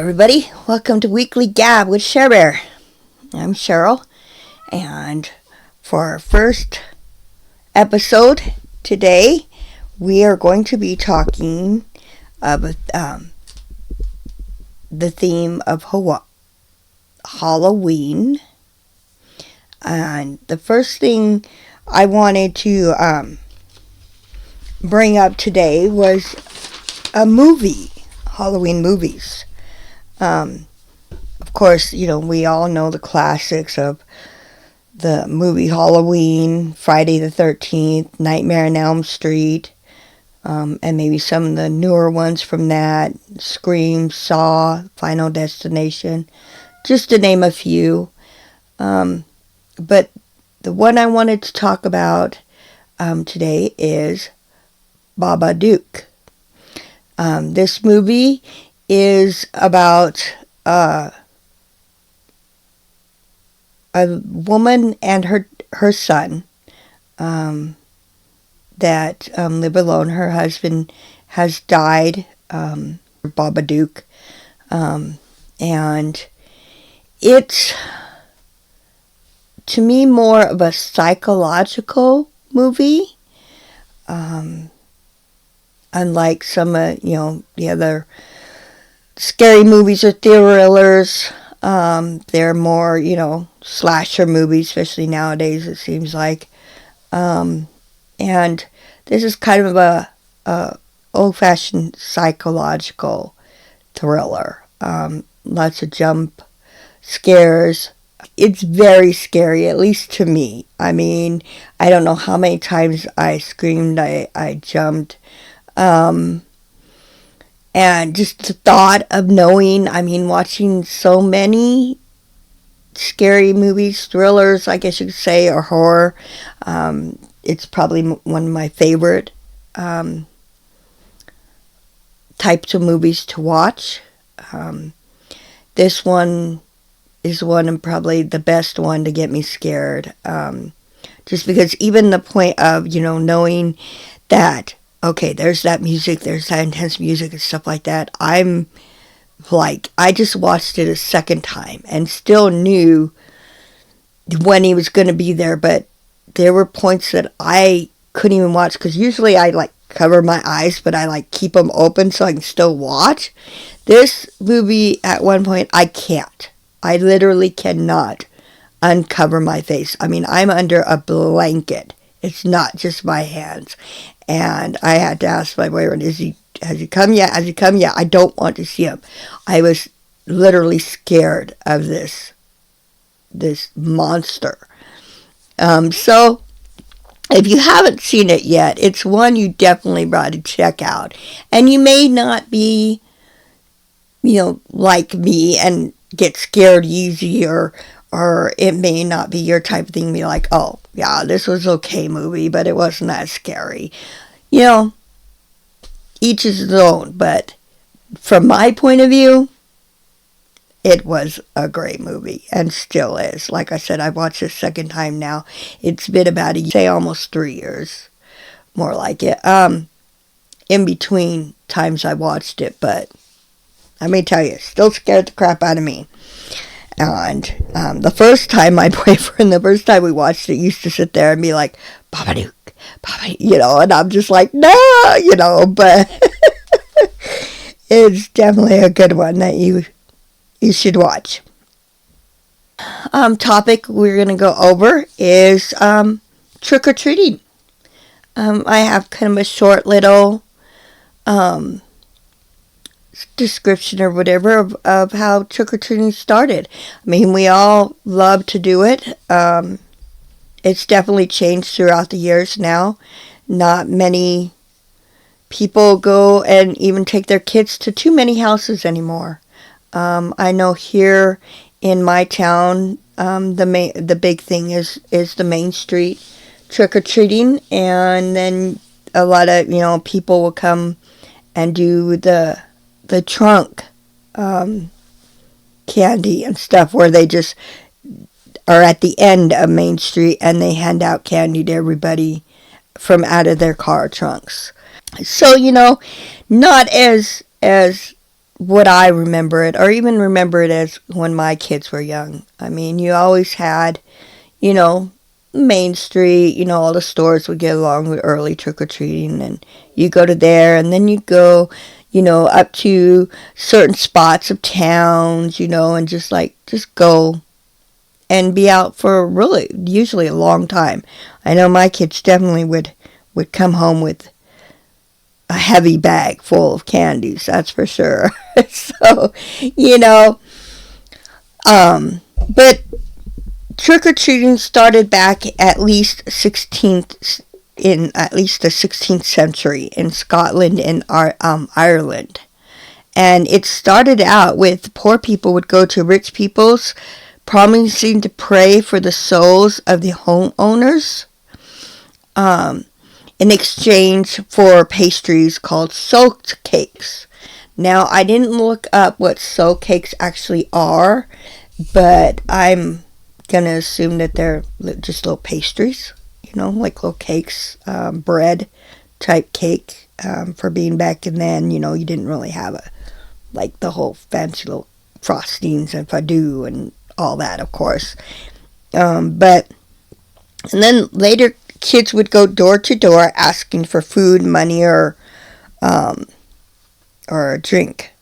everybody. Welcome to Weekly Gab with Cher Bear. I'm Cheryl, and for our first episode today, we are going to be talking about the theme of Halloween. And the first thing I wanted to bring up today was a movie, Halloween movies. Of course, we all know the classics of the movie Halloween, Friday the 13th, Nightmare on Elm Street, and maybe some of the newer ones from that, Scream, Saw, Final Destination, just to name a few. But the one I wanted to talk about today is Babadook. This movie is about a woman and her son that live alone. Her husband has died, Babadook, and it's, to me, more of a psychological movie, unlike some the other scary movies or thrillers. They're more, slasher movies, especially nowadays, it seems like. And this is kind of a old-fashioned psychological thriller. Lots of jump scares. It's very scary, at least to me. I mean, I don't know how many times I screamed, I jumped. And just the thought of knowing, watching so many scary movies, thrillers, I guess you could say, or horror. It's probably one of my favorite types of movies to watch. This one is one and probably the best one to get me scared. Just because even the point of, knowing that, okay, there's that music, there's that intense music and stuff like that. I'm like, I just watched it a second time and still knew when he was going to be there, but there were points that I couldn't even watch, because usually I cover my eyes, but I keep them open so I can still watch. This movie, at one point, I can't. I literally cannot uncover my face. I'm under a blanket. It's not just my hands. And I had to ask my boyfriend, has he come yet? Has he come yet? I don't want to see him. I was literally scared of this monster. So, if you haven't seen it yet, it's one you definitely ought to check out. And you may not be, like me and get scared easy, or it may not be your type of thing. Be like, oh, yeah, this was okay movie, but it wasn't that scary. Each is his own. But from my point of view, it was a great movie, and still is. Like I said, I've watched it a second time now. It's been about almost 3 years, more like it. In between times I watched it, but let me tell you, still scared the crap out of me. And the first time we watched it, used to sit there and be like, Babadook, Babadook, and I'm just like, no, but it's definitely a good one that you should watch. Topic we're going to go over is trick-or-treating. I have kind of a short little description or whatever of how trick-or-treating started. We all love to do it. It's definitely changed throughout the years now. Not many people go and even take their kids to too many houses anymore. I know here in my town, the big thing is the Main Street trick-or-treating, and then a lot of people will come and do the trunk candy and stuff, where they just are at the end of Main Street and they hand out candy to everybody from out of their car trunks. So, not as what I remember it, or even remember it as when my kids were young. I mean, you always had, you know, Main Street, all the stores would get along with early trick or treating, and you go to there, and then you go, up to certain spots of towns, and just go and be out for really usually a long time. I know my kids definitely would come home with a heavy bag full of candies, that's for sure. So, you know, but trick or treating started back in at least the 16th century in Scotland and Ireland. And it started out with poor people would go to rich people's, promising to pray for the souls of the homeowners in exchange for pastries called soaked cakes. Now, I didn't look up what soaked cakes actually are, but I'm going to assume that they're just little pastries, like little cakes, bread type cake. For being back in then, you didn't really have like the whole fancy little frostings and fondue and all that, of course. But and then later, kids would go door to door asking for food, money, or a drink.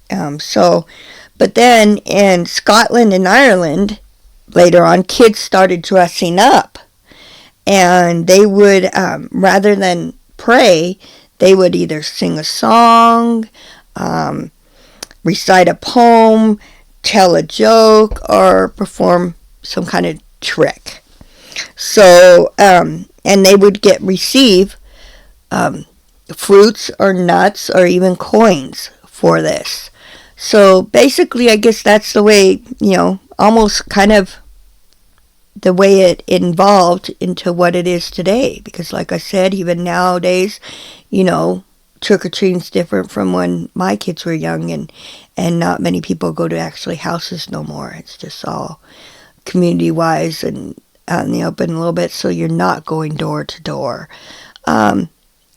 But then in Scotland and Ireland, later on, kids started dressing up, and they would, rather than pray, they would either sing a song, recite a poem, tell a joke, or perform some kind of trick. So, and they would receive fruits or nuts or even coins for this. So basically, I guess that's the way, almost kind of the way it evolved into what it is today. Because like I said, even nowadays, trick-or-treating's different from when my kids were young, and not many people go to actually houses no more. It's just all community-wise and out in the open a little bit, so you're not going door to door.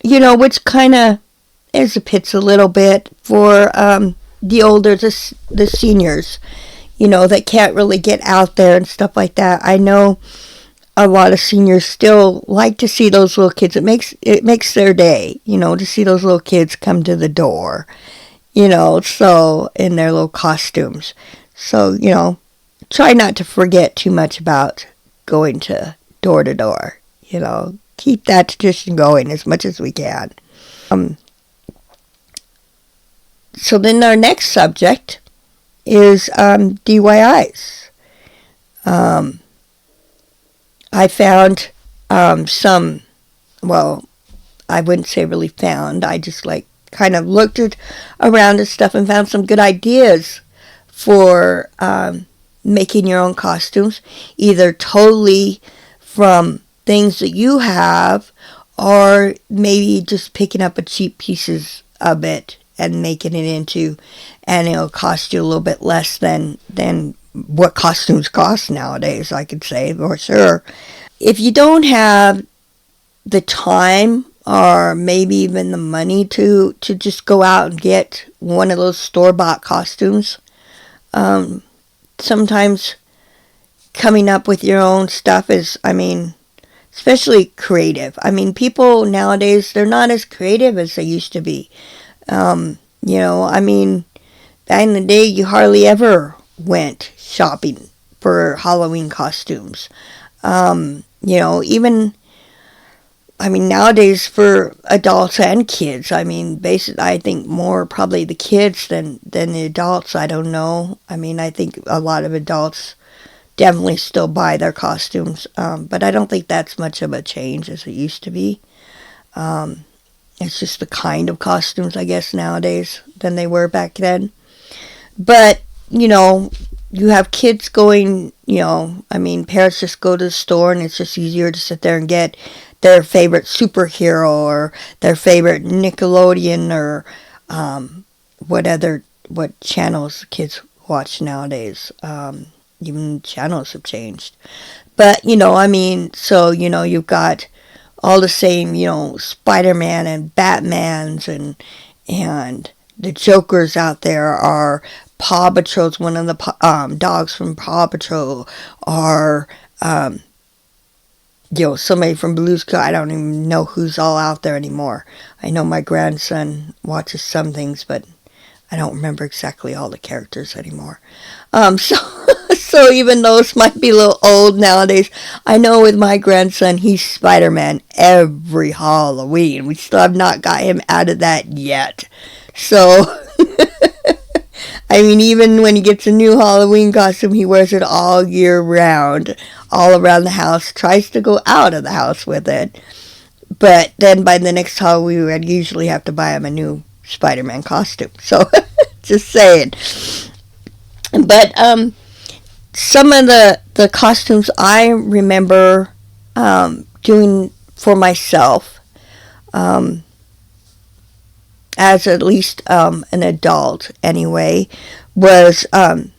Which kind of is a pits a little bit for the seniors, that can't really get out there and stuff like that. I know a lot of seniors still like to see those little kids. It makes their day, to see those little kids come to the door, so in their little costumes. So, try not to forget too much about going to door, keep that tradition going as much as we can. So then our next subject is DIYs. I found some, well, I wouldn't say really found, I just kind of looked around at stuff and found some good ideas for making your own costumes, either totally from things that you have, or maybe just picking up a cheap pieces of it and making it into, and it'll cost you a little bit less than what costumes cost nowadays, I could say, for sure. If you don't have the time or maybe even the money to just go out and get one of those store-bought costumes, sometimes coming up with your own stuff is, especially creative. People nowadays, they're not as creative as they used to be. Back in the day, you hardly ever went shopping for Halloween costumes. Nowadays for adults and kids, basically, I think more probably the kids than the adults. I don't know. I think a lot of adults definitely still buy their costumes, but I don't think that's much of a change as it used to be. It's just the kind of costumes, I guess, nowadays than they were back then. But, you have kids going, parents just go to the store and it's just easier to sit there and get their favorite superhero or their favorite Nickelodeon or what channels kids watch nowadays. Even channels have changed. But, so, you've got all the same, Spider-Man and Batmans and the Jokers out there, are Paw Patrol's one of the dogs from Paw Patrol, or somebody from Blue's Clues. I don't even know who's all out there anymore. I know my grandson watches some things, but I don't remember exactly all the characters anymore. So even those might be a little old nowadays. I know with my grandson, he's Spider-Man every Halloween. We still have not got him out of that yet. So, I mean, even when he gets a new Halloween costume, he wears it all year round, all around the house, tries to go out of the house with it. But then by the next Halloween, I'd usually have to buy him a new Spider-Man costume. So, just saying. But, some of the costumes I remember doing for myself, as at least an adult anyway, was the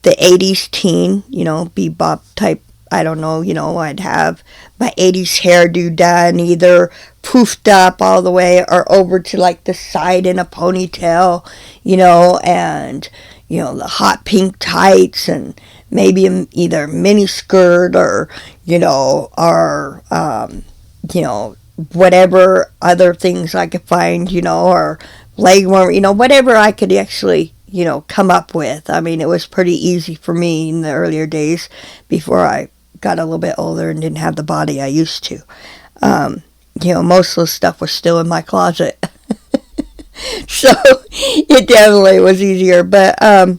80s teen, bebop type. I don't know, I'd have my 80s hairdo done, either poofed up all the way or over to like the side in a ponytail, and, the hot pink tights, and maybe either mini skirt or, whatever other things I could find, or leg warmer, whatever I could actually, come up with. I mean, it was pretty easy for me in the earlier days before I got a little bit older and didn't have the body I used to. Most of the stuff was still in my closet. So it definitely was easier. But I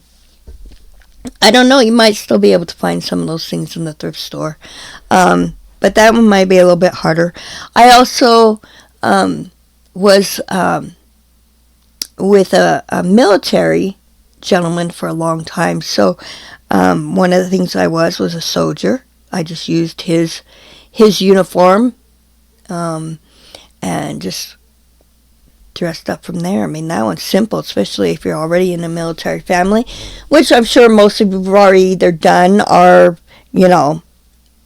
don't know. You might still be able to find some of those things in the thrift store. But that one might be a little bit harder. I also was with a military gentleman for a long time. So one of the things I was a soldier. I just used his uniform and just dressed up from there. I mean, that one's simple, especially if you're already in a military family, which I'm sure most of you have already either done or,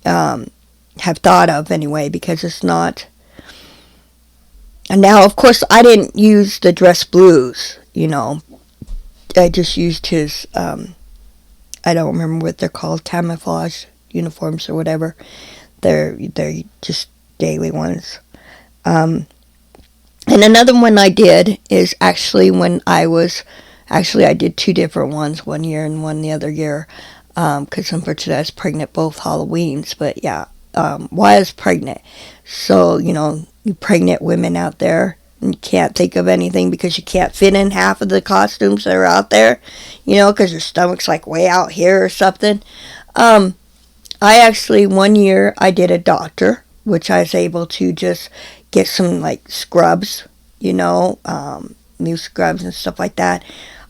have thought of anyway, because it's not. And now, of course, I didn't use the dress blues, I just used his, I don't remember what they're called, camouflage uniforms or whatever. They're just daily ones. And another one I did is actually when I did two different ones, one year and one the other year, because unfortunately I was pregnant both Halloweens. But yeah, while I was pregnant. So, you pregnant women out there, and you can't think of anything because you can't fit in half of the costumes that are out there, because your stomach's like way out here or something. I actually, one year I did a doctor, which I was able to just get some like scrubs, new scrubs and stuff like that.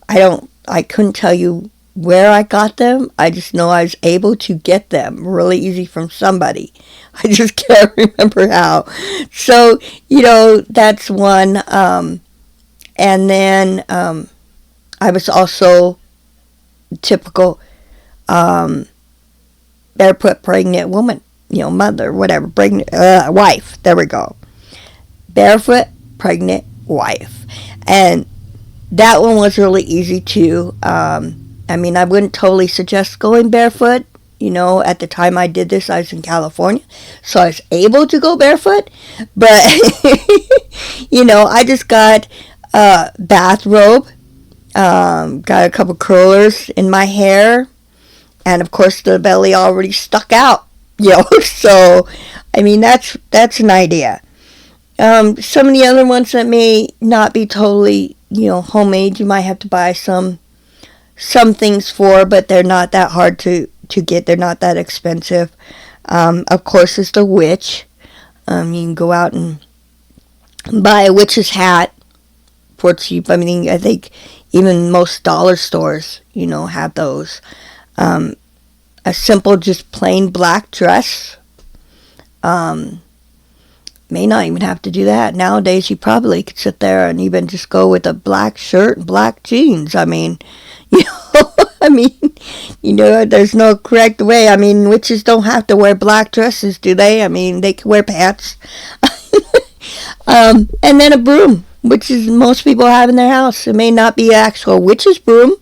I couldn't tell you where I got them. I just know I was able to get them really easy from somebody. I just can't remember how. So, that's one. And then I was also typical barefoot pregnant woman, mother, whatever, pregnant wife. There we go. Barefoot pregnant wife. And that one was really easy too. I mean, I wouldn't totally suggest going barefoot. At the time I did this, I was in California, so I was able to go barefoot. But, I just got a bathrobe, got a couple curlers in my hair, and of course the belly already stuck out, So, I mean, that's an idea. Some of the other ones that may not be totally, homemade, you might have to buy some things for, but they're not that hard to get. They're not that expensive. Of course, it's the witch. You can go out and buy a witch's hat for cheap. I mean, I think even most dollar stores, have those. A simple, just plain black dress. May not even have to do that. Nowadays, you probably could sit there and even just go with a black shirt and black jeans. I mean, there's no correct way. I mean, witches don't have to wear black dresses, do they? I mean, they can wear pants. And then a broom. which is most people have in their house. It may not be an actual witch's broom,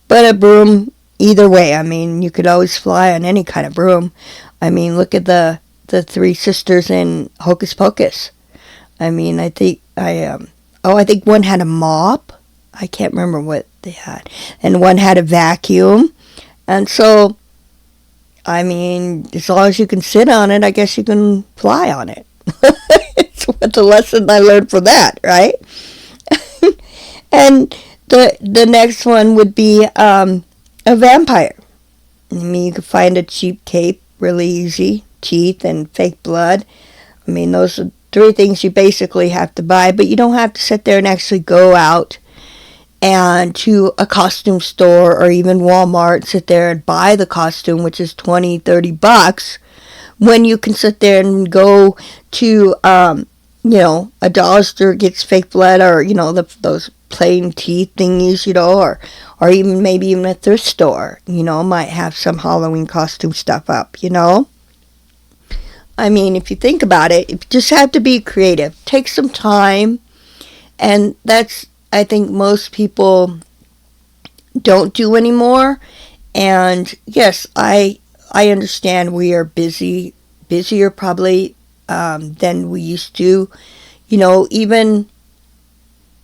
but a broom either way. I mean, you could always fly on any kind of broom. I mean, look at the three sisters in Hocus Pocus. I mean, I think one had a mop. I can't remember what they had. And one had a vacuum. And so, I mean, as long as you can sit on it, I guess you can fly on it. It's what the lesson I learned from that, right? And the next one would be a vampire. I mean, you could find a cheap cape really easy. Teeth and fake blood. I mean, those are three things you basically have to buy, but you don't have to sit there and actually go out and to a costume store or even Walmart, sit there and buy the costume, which is $20-$30, when you can sit there and go to, a dollar store, gets fake blood, or, those plain teeth thingies, or even maybe even a thrift store, might have some Halloween costume stuff up, I mean, if you think about it, you just have to be creative. Take some time, and that's, I think, most people don't do anymore. And yes, I understand we are busier probably than we used to. Even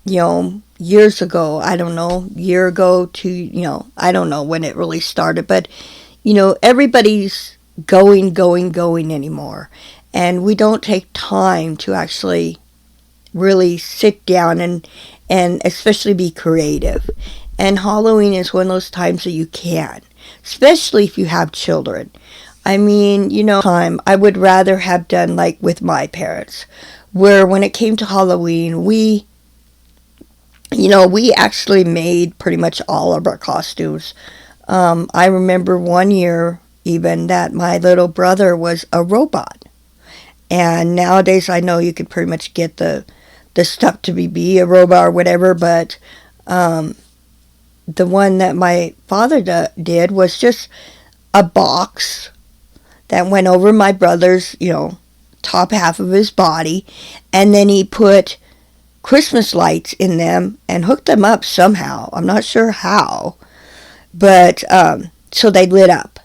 years ago, I don't know, year ago to I don't know when it really started, but everybody's going anymore, and we don't take time to actually really sit down and especially be creative. And Halloween is one of those times that you can, especially if you have children. I mean, time I would rather have done like with my parents, where when it came to Halloween, we actually made pretty much all of our costumes. I remember one year even that my little brother was a robot. And nowadays I know you could pretty much get the stuff to be a robot or whatever, but the one that my father did was just a box that went over my brother's, top half of his body, and then he put Christmas lights in them and hooked them up somehow. I'm not sure how, but so they lit up.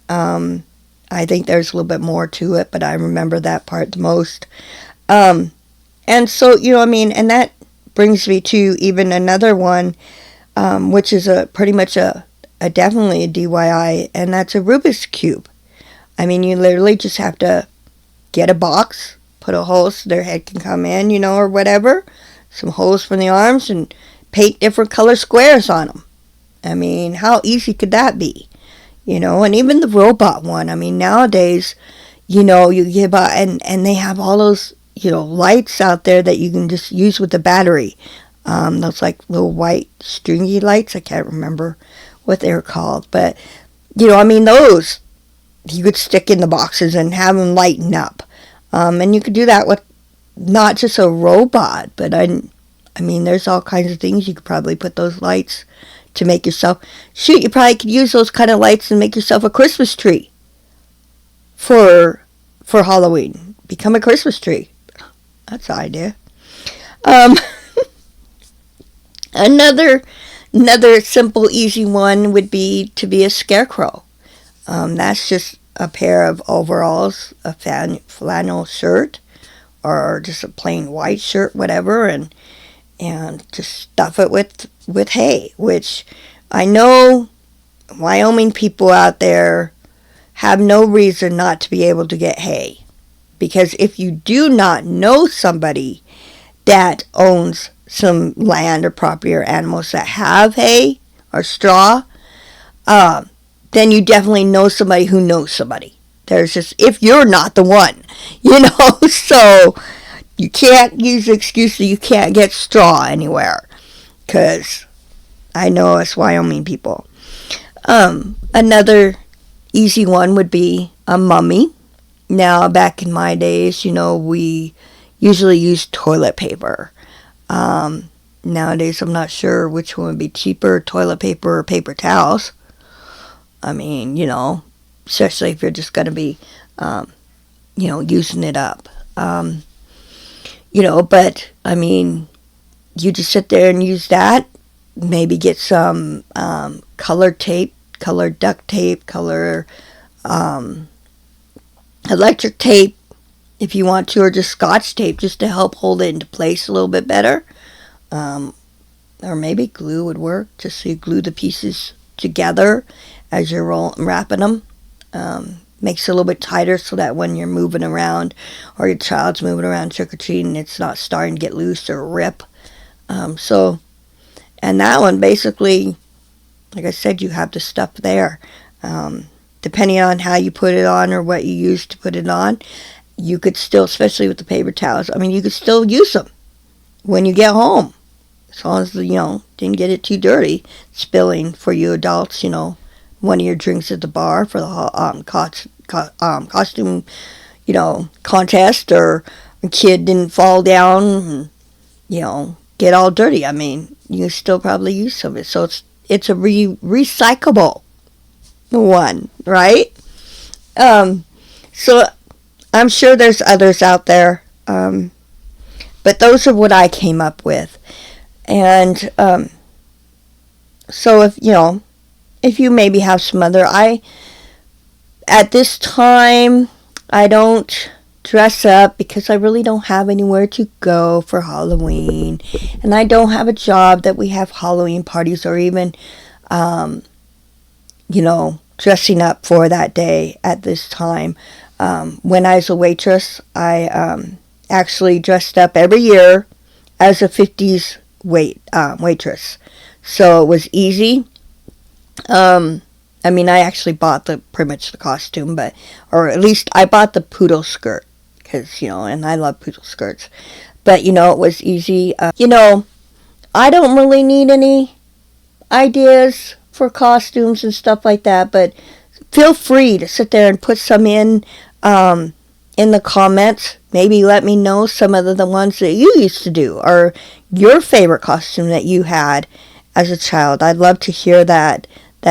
I think there's a little bit more to it, but I remember that part the most. And so, and that brings me to even another one, which is pretty much a definitely a DIY, and that's a Rubik's Cube. I mean, you literally just have to get a box, put a hole so their head can come in, or whatever, some holes for the arms, and paint different color squares on them. I mean, how easy could that be? And even the robot one. I mean, nowadays, you get about, and they have all those, lights out there that you can just use with the battery. Those like little white stringy lights. I can't remember what they're called, but those you could stick in the boxes and have them lighten up. And you could do that with not just a robot, but I mean, there's all kinds of things you could probably put those lights to make yourself. Shoot, you probably could use those kind of lights and make yourself a Christmas tree for Halloween. Become a Christmas tree. That's the idea. Another simple, easy one would be to be a scarecrow. That's just a pair of overalls, a flannel shirt, or just a plain white shirt, whatever, and just stuff it with hay, which I know Wyoming people out there have no reason not to be able to get hay. Because if you do not know somebody that owns some land or property or animals that have hay or straw, then you definitely know somebody who knows somebody. There's just, if you're not the one, so you can't use the excuse that you can't get straw anywhere, because I know us Wyoming people. Another easy one would be a mummy. Now, back in my days, we usually used toilet paper. Nowadays, I'm not sure which one would be cheaper, toilet paper or paper towels. I mean, especially if you're just going to be, using it up. but I mean, you just sit there and use that. Maybe get some colored tape, colored duct tape, color electric tape if you want to, or just scotch tape just to help hold it into place a little bit better. Or maybe glue would work, just so you glue the pieces together as you're wrapping them. Makes it a little bit tighter so that when you're moving around or your child's moving around trick-or-treating, it's not starting to get loose or rip. And that one, basically, like I said, you have the stuff there. Depending on how you put it on or what you use to put it on, you could still, especially with the paper towels, I mean, you could still use them when you get home. As long as, didn't get it too dirty, spilling for you adults, one of your drinks at the bar for the costume, contest, or a kid didn't fall down and, get all dirty. I mean, you can still probably use some of it. So it's a recyclable one, right? So I'm sure there's others out there, but those are what I came up with. And so if you maybe have some other, at this time, I don't dress up because I really don't have anywhere to go for Halloween, and I don't have a job that we have Halloween parties or even dressing up for that day at this time. When I was a waitress, I actually dressed up every year as a 50s waitress. So it was easy. I mean, I actually bought pretty much the costume, or at least I bought the poodle skirt, because, and I love poodle skirts. But, it was easy. I don't really need any ideas for costumes and stuff like that, but feel free to sit there and put some in the comments. Maybe let me know some of the ones that you used to do, or your favorite costume that you had as a child. I'd love to hear that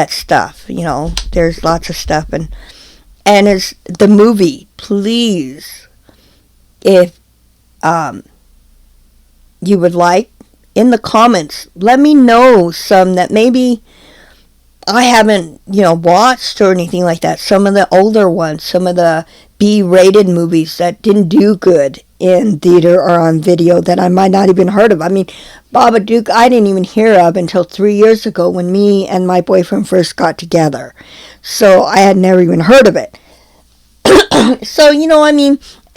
stuff. There's lots of stuff. And as the movie, please, if you would like, in the comments, let me know some that maybe I haven't, watched or anything like that. Some of the older ones, some of the B-rated movies that didn't do good in theater or on video that I might not even heard of. I mean, Babadook, I didn't even hear of until 3 years ago when me and my boyfriend first got together. So I had never even heard of it. So,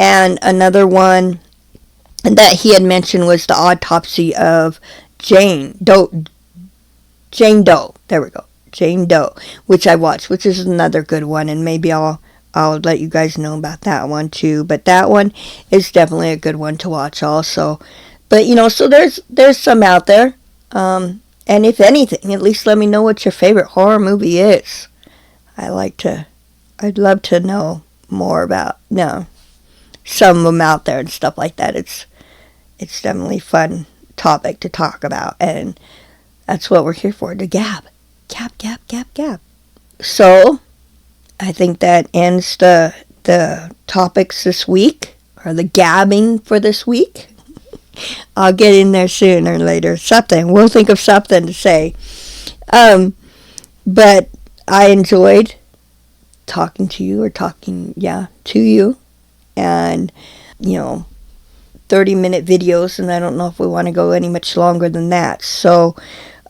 and another one that he had mentioned was the autopsy of Jane Doe. There we go. Jane Doe, which I watched, which is another good one, and maybe I'll let you guys know about that one too. But that one is definitely a good one to watch also. But so there's some out there, and if anything, at least let me know what your favorite horror movie is. I'd love to know more about some of them out there and stuff like that. It's definitely a fun topic to talk about, and that's what we're here for, to gab. Gab. So, I think that ends the topics this week, or the gabbing for this week. I'll get in there sooner or later. We'll think of something to say. But I enjoyed talking to you, to you. And, 30-minute videos, and I don't know if we want to go any much longer than that. So,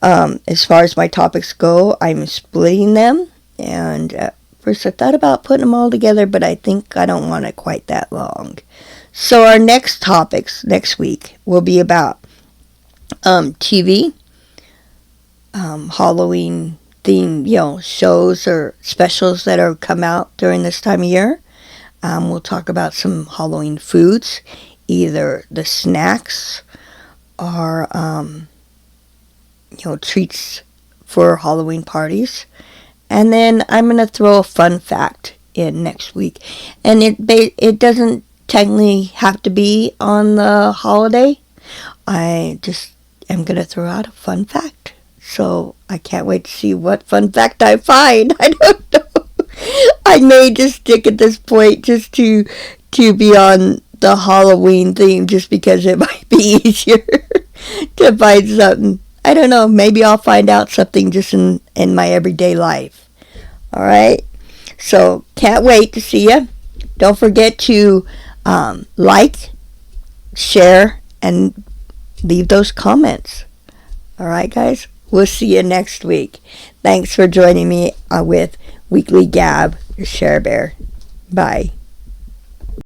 as far as my topics go, I'm splitting them, and first I thought about putting them all together, but I think I don't want it quite that long. So our next topics next week will be about TV, Halloween themed, shows or specials that are come out during this time of year. We'll talk about some Halloween foods, either the snacks or treats for Halloween parties. And then I'm going to throw a fun fact in next week. And it doesn't technically have to be on the holiday. I just am going to throw out a fun fact. So I can't wait to see what fun fact I find. I don't know. I may just stick at this point just to be on the Halloween theme just because it might be easier to find something. I don't know. Maybe I'll find out something just in my everyday life. All right. So can't wait to see you. Don't forget to like, share, and leave those comments. All right, guys. We'll see you next week. Thanks for joining me with Weekly Gab, your Share Bear. Bye.